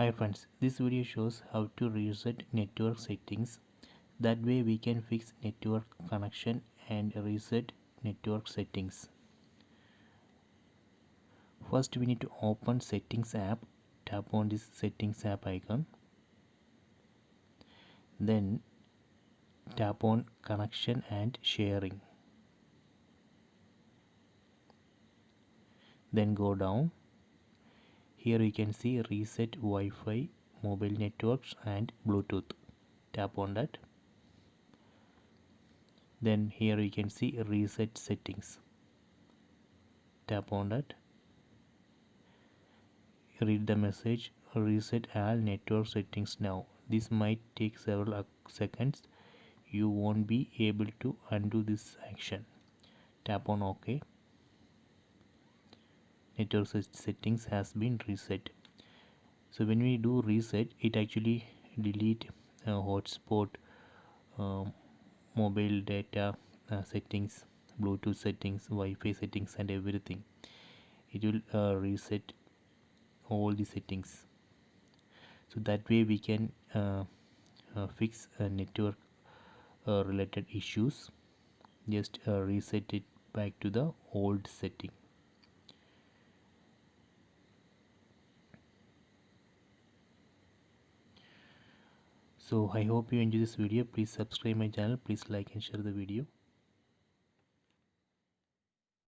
Hi friends, this video shows how to reset network settings. That way we can fix network connection and reset network settings. First we need to open settings app. Tap on this settings app icon. Then tap on connection and sharing. Then go down. Here you can see reset Wi-Fi, mobile networks and Bluetooth. Tap on that. Then here you can see reset settings. Tap on that. Read the message, reset all network settings now. This might take several seconds. You won't be able to undo this action. Tap on OK. Network settings has been reset. So when we do reset, it actually delete hotspot, mobile data settings, Bluetooth settings, Wi-Fi settings and everything. It will reset all the settings. So that way we can fix network related issues. Just reset it back to the old setting. So I hope you enjoy this video. Please subscribe my channel. Please like and share the video.